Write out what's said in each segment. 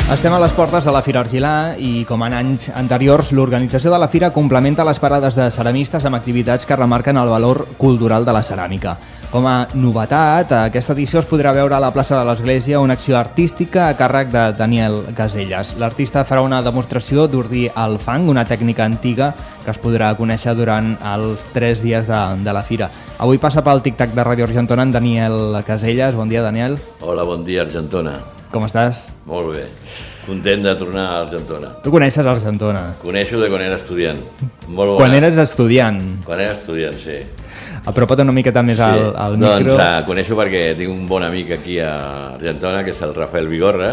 Estem a les portes de la Fira Argilà i, com en anys anteriors, l'organització de la Fira complementa les parades de ceramistes amb activitats que remarquen el valor cultural de la ceràmica. Com a novetat, a aquesta edició es podrà veure a la plaça de l'Església una acció artística a càrrec de Daniel Casellas. L'artista farà una demostració d'ordir al fang, una tècnica antiga que es podrà conèixer durant els 3 dies de la Fira. Avui passa pel tic-tac de Ràdio Argentona en Daniel Casellas. Bon dia, Daniel. Hola, bon dia, Argentona. Com estàs? Molt bé. Content de tornar a Argentona. Tu coneixes Argentona? Coneixo de quan era estudiant. Molt bona. Quan eres estudiant? Quan era estudiant, sí. Apropa't una miqueta més al micro. Doncs coneixo perquè tinc un bon amic aquí a Argentona, que és el Rafael Vigorra.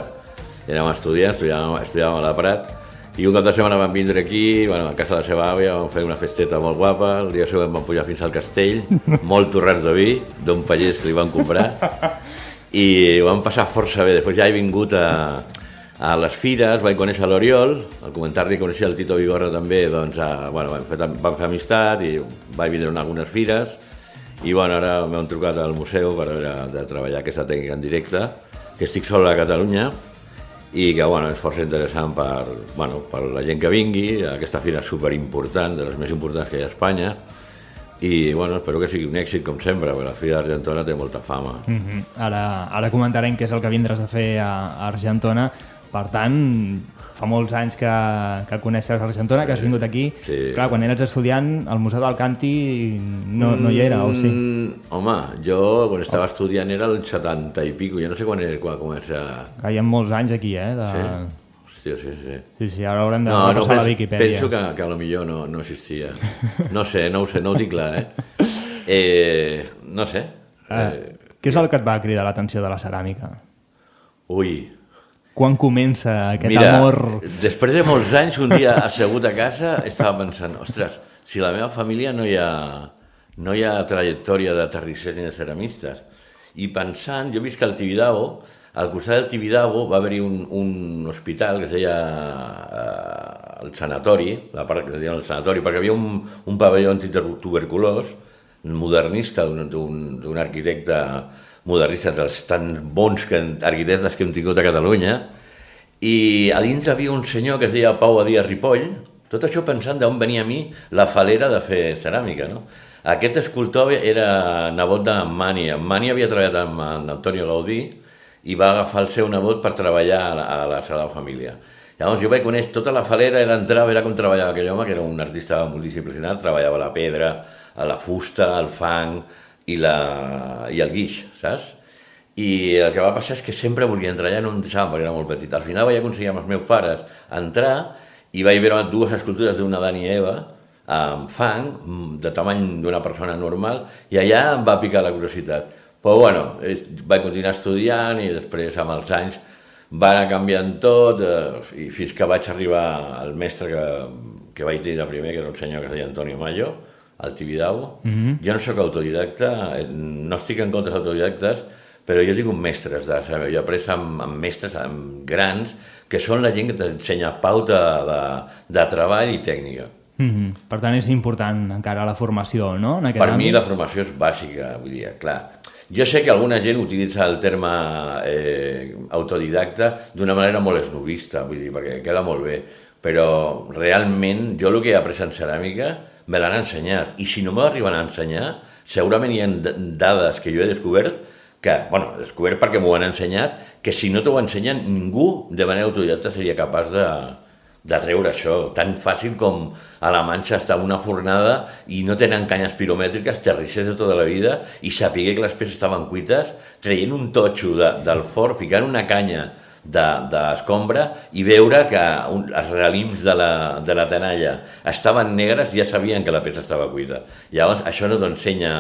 Érem estudiants, estudiàvem a la Prat, i un cap de setmana vam vindre aquí, a casa de la seva àvia, vam fer una festeta molt guapa, el dia següent vam pujar fins al castell, molt torrats de vi, d'un pallès que li van comprar, i ho vam passar força bé. Després ja he vingut a les fires, vaig conèixer l'Oriol, al comentar-li coneixia el Tito Vigorra també, doncs vam fer amistat i vaig vindre a algunes fires i ara m'han trucat al museu per veure de treballar aquesta tècnica en directe, que estic sol a Catalunya i que és força interessant per la gent que vingui. Aquesta fira és superimportant, de les més importants que hi ha a Espanya, i espero que sigui un èxit com sempre, perquè la Fira d'Argentona té molta fama. Ara comentarem què és el que vindràs a fer a Argentona. Per tant, fa molts anys que coneixes Argentona, que has vingut aquí. Sí. Clar, quan eres estudiant, el Museu del Càntir no hi era, o sí? Home, jo quan estava estudiant era el 70 i pico, jo no sé quan comença... Hi ha molts anys aquí, Sí? Hòstia, sí. Sí, ara haurem de repassar la Viquipèdia. Penso que potser no existia. No ho sé, no ho tinc clar, no sé. Què és el que et va cridar l'atenció de la ceràmica? Ui... Quan comença aquest amor... Mira, després de molts anys, un dia assegut a casa, estava pensant, ostres, si la meva família no hi ha trajectòria de terrissers ni de ceramistes. I pensant, jo visc al Tibidabo, al costat del Tibidabo va haver-hi un hospital que es deia el sanatori, la part que es deia el sanatori, perquè hi havia un pavelló antituberculós modernista d'un arquitecte modernista, dels tan bons arquitectes que hem tingut a Catalunya, i a dins hi havia un senyor que es deia Pau Badia Ripoll, tot això pensant d'on venia a mi la falera de fer ceràmica, no? Aquest escultor era nebot d'en Mani. En Mani havia treballat amb Antonio Gaudí i va agafar el seu nebot per treballar a la Sagrada Família. Llavors jo vaig conèixer tota la falera, era com treballava aquell home, que era un artista multidisciplinar, treballava la pedra, la fusta, el fang i el guix, saps? I el que va passar és que sempre volia entrar allà, no em deixaven perquè era molt petit. Al final vaig aconseguir amb els meus pares entrar i vaig veure 2 escultures d'una Adán i Eva amb fang, de tamany d'una persona normal, i allà em va picar la curiositat. Però vaig continuar estudiant i després amb els anys va anar canviant tot, i fins que vaig arribar al mestre que vaig tenir de primer, que era un senyor que es deia Antonio Mayo, al Tibidabo. Jo no sóc autodidacta, no estic en contra dels autodidactes, però jo tinc mestres, jo he après amb mestres grans, que són la gent que t'ensenya pauta de treball i tècnica. Per tant, és important encara la formació, no? Per mi la formació és bàsica, vull dir, clar. Jo sé que alguna gent utilitza el terme autodidacta d'una manera molt esnovista, vull dir, perquè queda molt bé, però realment jo el que he après en ceràmica me l'han ensenyat, i si no m'arriben a ensenyar, segurament hi ha dades que jo he descobert, he descobert perquè m'ho han ensenyat, que si no t'ho ensenyen, ningú de manera autodidacta seria capaç de treure això. Tan fàcil com a la Manxa estar en una fornada i no tenen canyes piromètriques, terrissers de tota la vida, i saber que les peces estaven cuites, traient un totxo del forn, ficant una canya d'escombra i veure que els relims de la tenalla estaven negres, ja sabien que la peça estava cuita. Llavors, això no t'ensenya,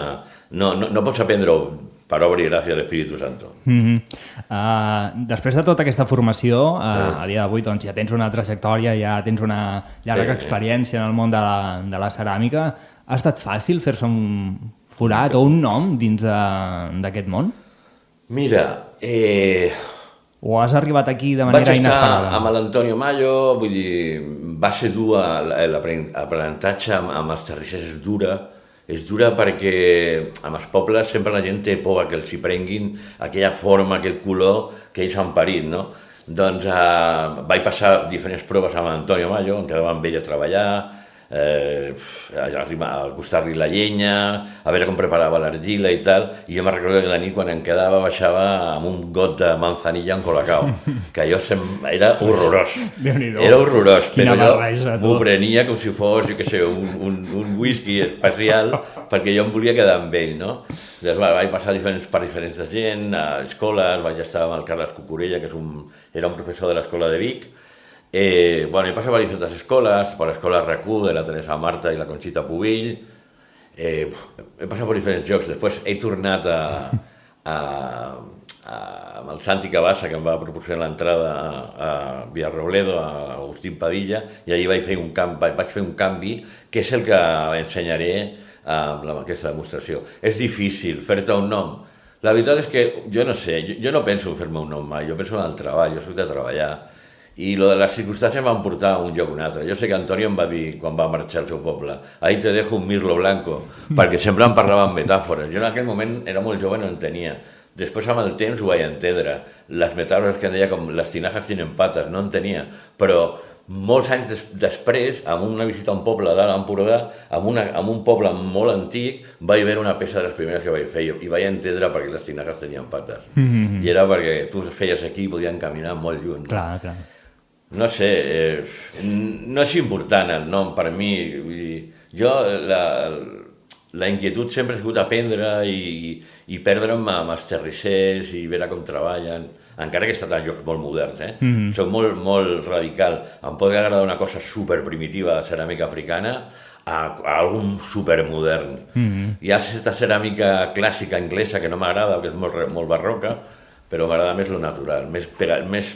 no pots aprendre-ho per obra i gràcia de l'Espíritu Santo. Després de tota aquesta formació, a dia d'avui ja tens una trajectòria, ja tens una llarga experiència en el món de la ceràmica. Ha estat fàcil fer-se un forat o un nom dins d'aquest món? Mira, O has arribat aquí de manera inesperada? Vaig estar amb l'Antonio Mayo, vull dir, va ser dur l'aprenentatge amb els terrissers, és dura perquè amb els pobles sempre la gent té por que els hi prenguin aquella forma, aquell color que ells han parit, no? Doncs vaig passar diferents proves amb Antonio Mayo, em quedava amb ell a treballar, acostar-li la llenya, a veure com preparava l'argila i tal, i jo me recordo que la nit quan em quedava baixava amb un got de manzanilla en colacao, que jo era horrorós, era horrorós, però jo m'ho prenia com si fos, jo què sé, un whisky especial, perquè jo em volia quedar amb ell, no? Llavors vaig passar per diferents gent, a escoles, vaig estar amb el Carles Cucurella, que era un professor de l'escola de Vic. He passat per diferents escoles, per l'escola RAC1 de la Teresa Marta i la Conxita Pubill, he passat per diferents llocs, després he tornat amb el Santi Cabassa, que em va proporcionar l'entrada a Villarrobledo, a Agustín Padilla, i allí vaig fer un canvi, que és el que ensenyaré amb aquesta demostració. És difícil fer-te un nom. La veritat és que jo no sé, jo no penso en fer-me un nom mai, jo penso en el treball, jo soc de treballar. I les circumstàncies em van portar a un lloc o un altre. Jo sé que Antonio em va dir, quan va marxar al seu poble, ahí te dejo un mirlo blanco, perquè sempre em parlava en metàfores. Jo en aquell moment era molt jove i no en tenia. Després, amb el temps, ho vaig entendre. Les metàfores que em deia com les tinajas tienen patas, no en tenia. Però molts anys després, amb una visita a un poble d'Alt Empordà, amb un poble molt antic, vaig veure una peça de les primeres que vaig fer i vaig entendre per què les tinajas tenien patas. I era perquè tu feies aquí i podien caminar molt lluny. Clar, clar. No sé, no és important el nom per mi. Jo la inquietud sempre ha sigut aprendre i perdre'm amb els terrissers i veure com treballen, encara que he estat en llocs molt moderns. Soc molt radical. Em pot agradar una cosa superprimitiva de ceràmica africana a algun supermodern. Hi ha certa ceràmica clàssica anglesa que no m'agrada, que és molt barroca, però m'agrada més lo natural, més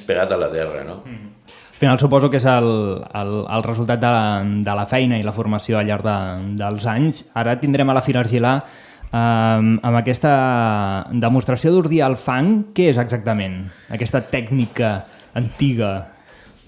pegat a la terra, no? Al final suposo que és el resultat de la feina i la formació al llarg dels anys. Ara tindrem a la Fira Argilà amb aquesta demostració d'ordir al fang. Què és exactament aquesta tècnica antiga?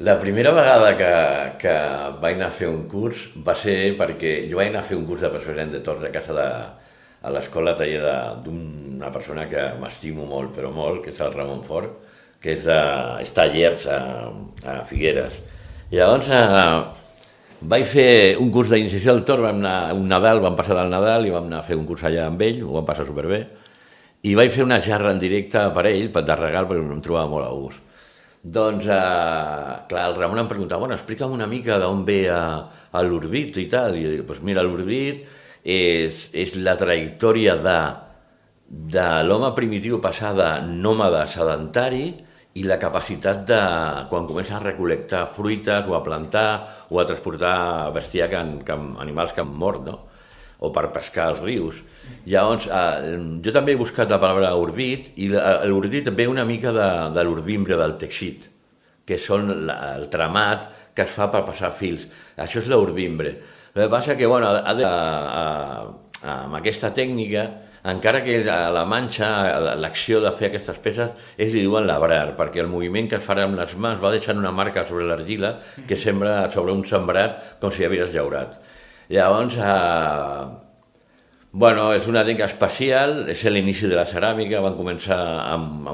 La primera vegada que vaig anar a fer un curs va ser perquè jo vaig anar a fer un curs de president de torns a casa a l'escola taller d'una persona que m'estimo molt, però molt, que és el Ramon Fort, que està a Llers, a Figueres. I llavors vaig fer un curs d'iniciació al tord, vam anar un Nadal, vam passar del Nadal i vam anar a fer un curs allà amb ell, ho vam passar superbé, i vaig fer una jarra en directe per ell, de regal, perquè em trobava molt a gust. Doncs, clar, el Ramon em preguntava, bueno, explica'm una mica d'on ve l'Ordit i tal, i jo dic, doncs mira, l'Ordit és la trajectòria de l'home primitiu passar de nòmada sedentari i la capacitat de, quan comença a recol·lectar fruites o a plantar o a transportar bestiar animals que han mort, no? O per pescar als rius. Llavors, jo també he buscat la paraula ordit i l'ordit ve una mica de l'ordimbre del teixit, que són el tramat que es fa per passar fils. Això és l'ordimbre. El que passa que, bueno, amb aquesta tècnica, encara que a la manxa l'acció de fer aquestes peces li diuen labrar, perquè el moviment que es farà amb les mans va deixant una marca sobre l'argila que sembla sobre un sembrat com si hagués llaurat. Llavors, bueno, és una tècnica especial, és l'inici de la ceràmica, van començar amb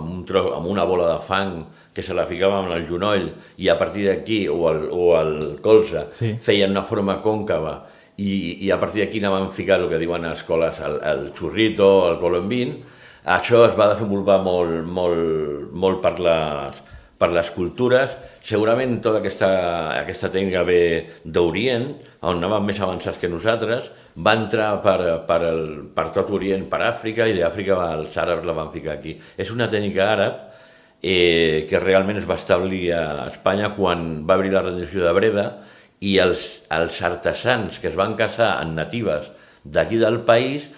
una bola de fang que se la ficava amb el genoll i a partir d'aquí, o el colze, feien una forma còncava i a partir d'aquí anaven ficant el que diuen a escoles el xurrito, el colombín. Això es va desenvolupar molt per les cultures. Segurament tota aquesta tècnica ve d'Orient, on anaven més avançats que nosaltres, va entrar per tot Orient, per Àfrica, i d'Àfrica els àrabs la van ficar aquí. És una tècnica àrab que realment es va establir a Espanya quan va obrir la rendició de Breda, i els artesans que es van casar en natives d'aquí del país,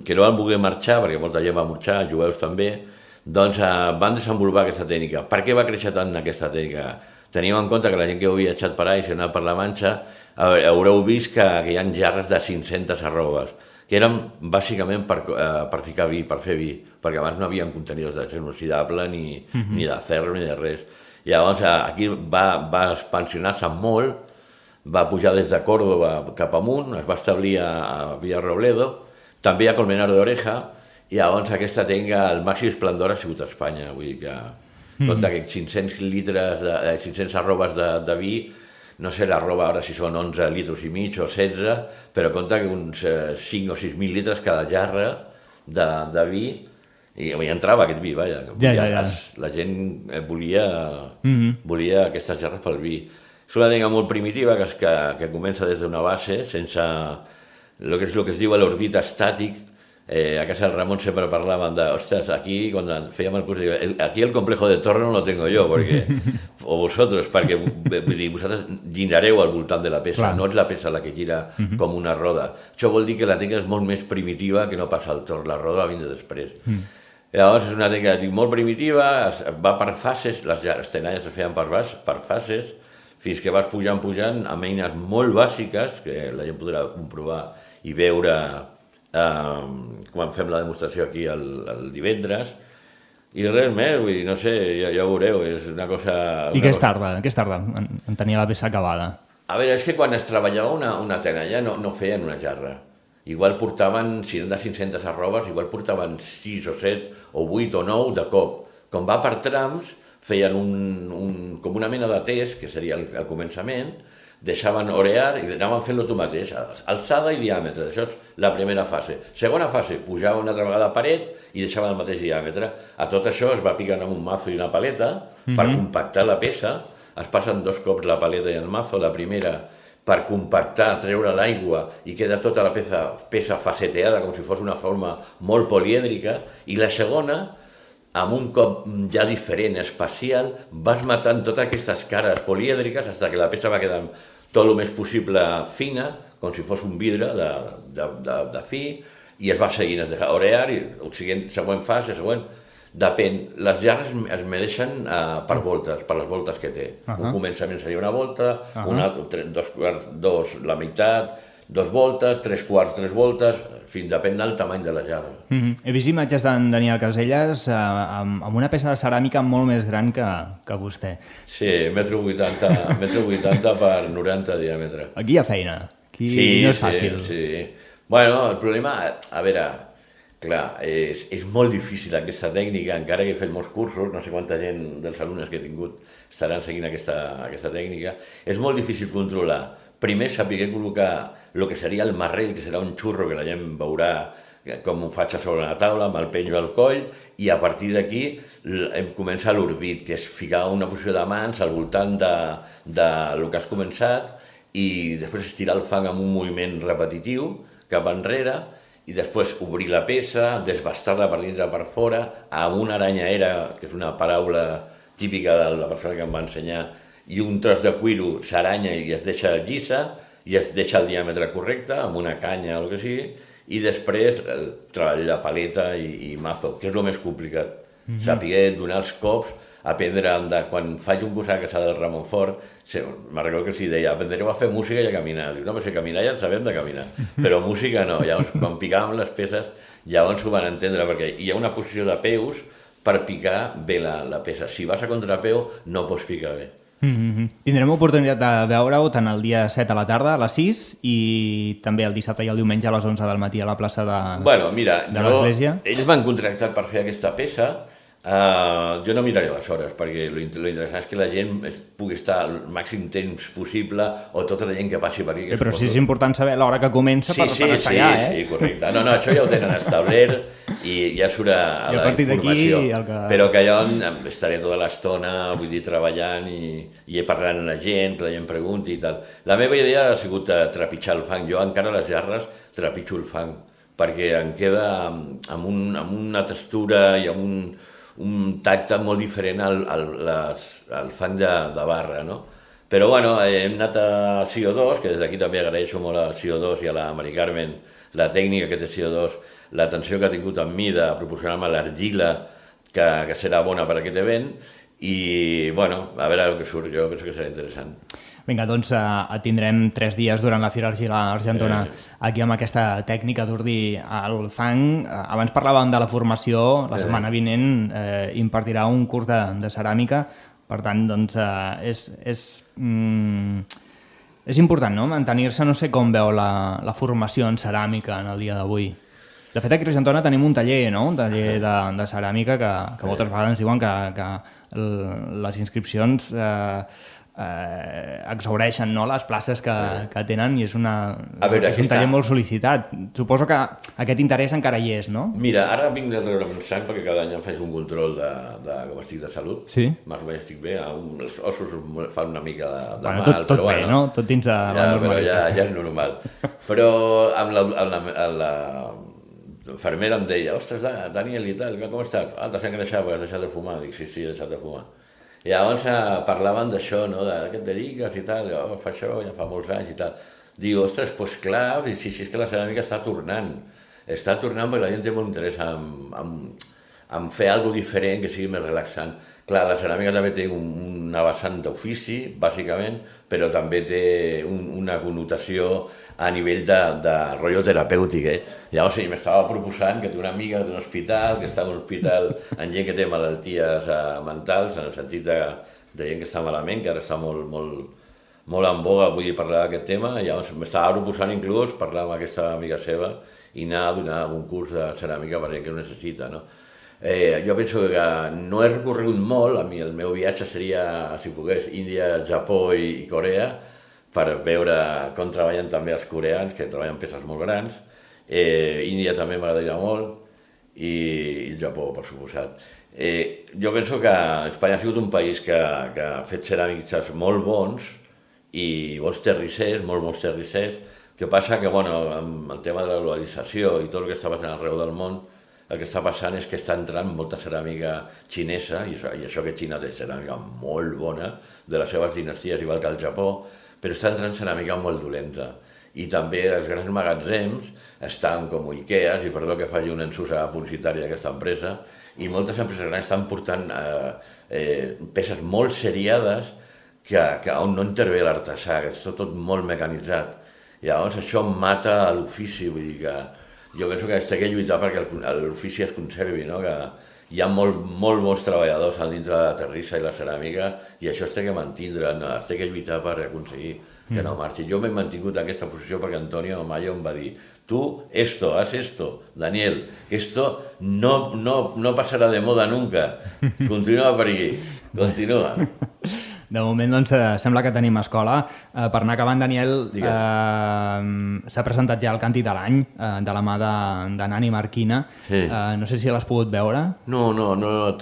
que no van voler marxar, perquè molta gent va marxar, jueus també, doncs van desenvolupar aquesta tècnica. Per què va créixer tant aquesta tècnica? Tenim en compte que la gent que heu viatjat per ahí, si heu anat per la Manxa, haureu vist que hi ha jarres de 500 arrobes, que eren bàsicament per ficar vi, per fer vi, perquè abans no hi havia contenidors d'acer inoxidable, ni de ferro, ni de res. Llavors aquí va expansionar-se molt, va pujar des de Córdoba cap amunt, es va establir a Villarrobledo, també a Colmenar d'Oreja, i llavors aquesta tècnica, el màxim esplendor ha sigut a Espanya, vull dir que Compte que 500 arrobes de vi, no sé l'arroba ara si són 11 litres i mig o 16, però compte que uns 5 o 6.000 litres cada jarra de vi, i entrava aquest vi, vaja. La gent volia aquestes jarres pel vi. És una tècnica molt primitiva que comença des d'una base, sense el que es diu l'orbit estàtic. A casa del Ramon sempre parlaven de, ostres, aquí, quan fèiem el curs, aquí el complejo de torre no lo tengo yo, o vosaltres, perquè vosaltres girareu al voltant de la peça, no és la peça la que gira com una roda. Això vol dir que la tècnica és molt més primitiva que no passa el torn, la roda va vindre després. Llavors és una tècnica molt primitiva, va per fases, les tenalles es feien per fases, fins que vas pujant amb eines molt bàsiques, que la gent podrà comprovar i veure quan fem la demostració aquí el divendres, i res més, vull dir, no sé, ja ho veureu, és una cosa... I què es tarda en tenir la peça acabada? A veure, és que quan es treballava una tenalla no feien una jarra. Igual portaven, si eren de 500 arrobes, igual portaven 6 o 7 o 8 o 9 de cop. Com va per trams, feien com una mena de test, que seria el començament, deixaven orear i anaven fent-lo tu mateix, alçada i diàmetre, això és la primera fase. Segona fase, pujava una altra vegada a paret i deixaven el mateix diàmetre. A tot això es va picant amb un mazo i una paleta per compactar la peça, es passen 2 cops la paleta i el mazo, la primera per compactar, treure l'aigua i queda tota la peça faceteada com si fos una forma molt polièdrica, i la segona, amb un cop ja diferent, espacial, vas matant totes aquestes cares polièdriques fins que la peça va quedant tot el més possible fina, com si fos un vidre de fi, i es va seguint, es deixa orear, i següent fase, depèn. Les jarres es medeixen per voltes, per les voltes que té. Un començament seria una volta, la meitat, 2 voltes, 3/4, 3 voltes, depèn del tamany de la jarra. He vist imatges d'en Daniel Caselles amb una peça de ceràmica molt més gran que vostè. Sí, 1,80 m per 90 de diàmetre. Aquí hi ha feina, aquí no és fàcil. Sí. Bueno, el problema, a veure, clar, és molt difícil aquesta tècnica, encara que he fet molts cursos, no sé quanta gent dels alumnes que he tingut estaran seguint aquesta tècnica, és molt difícil controlar. Primer saber col·locar el que seria el marrell, que serà un xurro que la gent veurà com ho faig a sobre la taula, amb el penjo al coll, i a partir d'aquí comença l'orbit, que és ficar una posició de mans al voltant del que has començat i després estirar el fang amb un moviment repetitiu cap enrere i després obrir la peça, desbastar-la per dintre per fora, amb una aranyaera, que és una paraula típica de la persona que em va ensenyar, i un tros de cuiro s'aranya i es deixa llisa i es deixa el diàmetre correcte amb una canya o el que sigui, i després treball de paleta i mazo, que és el més complicat. Saber donar els cops, aprendre quan faig un curs a casa del Ramon Fort, me'n recordo que els deia, aprendreu a fer música i a caminar. Diu, no, però si caminar ja en sabem de caminar, però música no. Llavors, quan picàvem les peces, llavors ho van entendre, perquè hi ha una posició de peus per picar bé la peça. Si vas a contrapeu, no pots picar bé. Tindrem oportunitat de veure-ho tant el dia 7 a la tarda, a les 6, i també el dissabte i el diumenge a les 11 del matí a la plaça de l'Església. Ells m'han contractat per fer aquesta peça. Jo no miraré les hores, perquè l'interessant és que la gent pugui estar el màxim temps possible, o tota la gent que passi per aquí. Però sí és important saber l'hora que comença per estar allà, Sí, correcte. No, això ja ho tenen establert i ja surt a la informació. Però que jo estaré tota l'estona, vull dir, treballant i parlant amb la gent, que la gent pregunti i tal. La meva idea ha sigut trepitjar el fang. Jo encara les jarres trepitjo el fang, perquè em queda amb una textura i amb un tacte molt diferent al fang de barra, no? Però bueno, hem anat a CO2, que des d'aquí també agraeixo molt a CO2 i a la Mari Carmen la tècnica que té CO2, l'atenció que ha tingut amb mi de proporcionar-me l'argila que serà bona per aquest event, i bueno, a veure el que surt, jo penso que serà interessant. Vinga, doncs et tindrem 3 dies durant la Fira Argila Argentona aquí amb aquesta tècnica d'ordir el fang. Abans parlàvem de la formació, la setmana vinent impartirà un curs de ceràmica, per tant, doncs és important, no?, mantenir-se. No sé com veu la formació en ceràmica en el dia d'avui. De fet, aquí a Argentona tenim un taller, no? Un taller de ceràmica que moltes vegades ens diuen que les inscripcions exhaureixen, no?, les places que tenen i és un taller molt sol·licitat. Suposo que aquest interès encara hi és, no? Mira, ara vinc de treure'm sang perquè cada any em faig un control de com estic de salut. Sí. Més o menys estic bé, els ossos fan una mica de bueno, mal, tot bé, no? Tot dins de la normalitat. Però ja és normal. Però amb la infermera em deia, ostres, Daniel, i tal, com estàs? Ah, t'has engreixat perquè has deixat de fumar. Dic, sí, he deixat de fumar. I llavors parlaven d'això, no?, de què et dediques i tal, fa això ja fa molts anys i tal. Diu, ostres, doncs clar, si és que la ceràmica està tornant perquè la gent té molt interès en fer alguna cosa diferent que sigui més relaxant. Clar, la ceràmica també té una vessant d'ofici, bàsicament, però també té una connotació a nivell de rotllo terapèutic, Llavors m'estava proposant que té una amiga que té un hospital, que està en un hospital amb gent que té malalties mentals, en el sentit de gent que està malament, que ara està molt en boga, vull parlar d'aquest tema, i llavors m'estava proposant inclús parlar amb aquesta amiga seva i anar a donar un curs de ceràmica per gent que ho necessita, no? Jo penso que no he recorregut molt, a mi el meu viatge seria, si pogués, Índia, Japó i Corea, per veure com treballen també els coreans, que treballen peces molt grans. Índia també m'agradaria molt, i el Japó, per suposat. Jo penso que Espanya ha sigut un país que ha fet ceràmics molt bons i bons terrissers, molt bons terrissers. El que passa que, amb el tema de la globalització i tot el que està passant arreu del món, el que està passant és que està entrant molta ceràmica xinesa, i això que Xina té ceràmica molt bona, de les seves dinasties, igual que el Japó, però està entrant ceràmica molt dolenta. I també els grans magatzems estan com Ikeas, i perdó que faci una ensusa publicitària d'aquesta empresa, i moltes empreses grans estan portant peces molt seriades on no intervé l'artesà, que és tot molt mecanitzat. I llavors això mata l'ofici, vull dir que jo penso que s'ha de lluitar perquè l'ofici es conservi, no? Que hi ha molt bons treballadors dintre de la terrissa i la ceràmica i això es té que mantindre, es té que lluitar per aconseguir que no marxi. Jo m'he mantingut en aquesta posició perquè Antonio Mayo em va dir tú haz esto, Daniel, que esto no pasará de moda nunca. Continua per aquí, continua. De moment, doncs, sembla que tenim escola. Per anar acabant, Daniel, s'ha presentat ja el Càntic de l'any, de la mà de Nani Marquina. Sí. No sé si l'has pogut veure. No,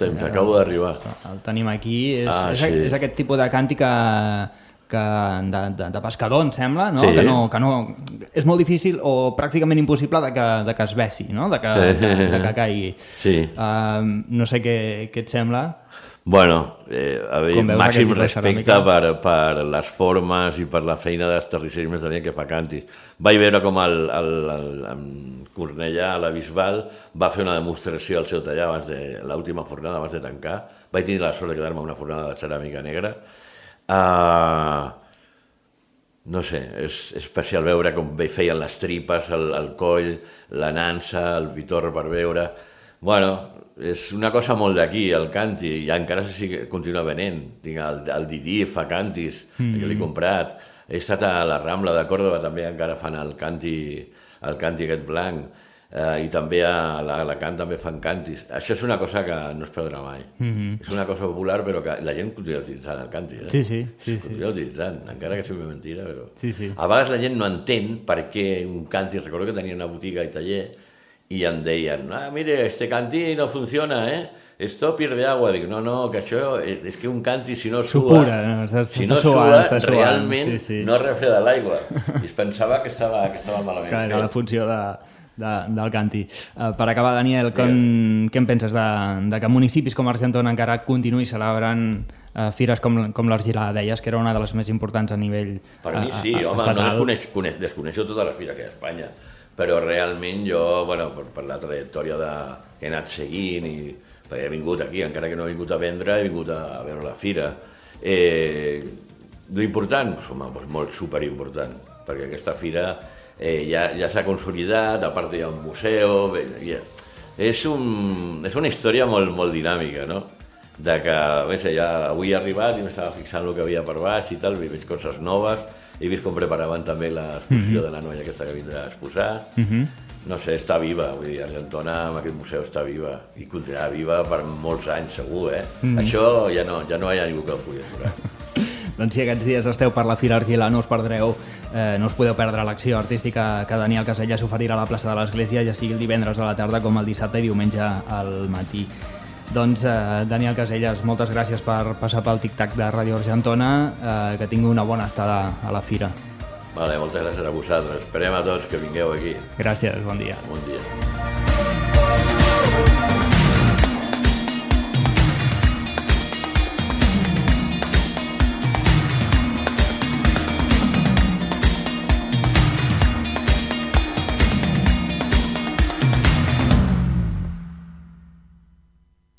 temps, acabo d'arribar. El tenim aquí. És aquest tipus de càntic de pescador, em sembla, no? Sí. Que no, és molt difícil o pràcticament impossible de que es vessi, no? De que caigui. Sí. No sé què et sembla. Bueno, màxim respecte per les formes i per la feina dels terrissers més de que fa Càntics. Vaig veure com en Cornellà, a la Bisbal, va fer una demostració al seu taller l'última fornada abans de tancar. Vaig tenir la sort de quedar-me una fornada de ceràmica negra. No sé, és especial veure com feien les tripes, el coll, la nansa, el vitor per veure. Bueno, és una cosa molt d'aquí, el Càntic, i encara continua venent. Tinc el Didi, fa càntics, que l'he comprat. He estat a la Rambla de Còrdova, també encara fan el càntic aquest blanc. I també a Alacant també fan càntics. Això és una cosa que no es perdrà mai. És una cosa popular, però que la gent continua utilitzant el càntic. Sí. Continua utilitzant, encara que sigui mentida, però... Sí. A vegades la gent no entén per què un càntic... Recordo que tenia una botiga i taller i em deien, mire, este càntic no funciona, esto pierde agua. Dic, no, que això és que un càntic si no sua, realment no refreda l'aigua. I es pensava que estava malament. Que era la funció del càntic. Per acabar, Daniel, què en penses de que municipis com Argentona encara continuï celebrant fires com l'Argilà? Deies que era una de les més importants a nivell estatal. Per mi sí, home, no desconeixo totes les fires que hi ha a Espanya, però realment jo, per la trajectòria que he anat seguint, perquè he vingut aquí, encara que no he vingut a vendre, he vingut a veure la fira. L'important, molt superimportant, perquè aquesta fira ja s'ha consolidat, a part hi ha un museu, és una història molt dinàmica, no? De que, avui he arribat i m'estava fixant el que havia per baix i tal, he vist coses noves, he vist com preparaven també l'exposició de la noia aquesta que vindrà a exposar, no sé, està viva, vull dir, Argentona amb aquest museu està viva i continuarà viva per molts anys segur, Això ja no hi ha ningú que el pugui aturar. Doncs si aquests dies esteu per la Fira Argilà no us perdreu, no us podeu perdre l'acció artística que Daniel Casellas oferirà a la plaça de l'Església, ja sigui el divendres a la tarda com el dissabte i diumenge al matí. Doncs Daniel Casellas, moltes gràcies per passar pel tic-tac de Ràdio Argentona, que tingui una bona estada a la Fira. Vale, moltes gràcies a vosaltres. Esperem a tots que vingueu aquí. Gràcies, bon dia. Bon dia.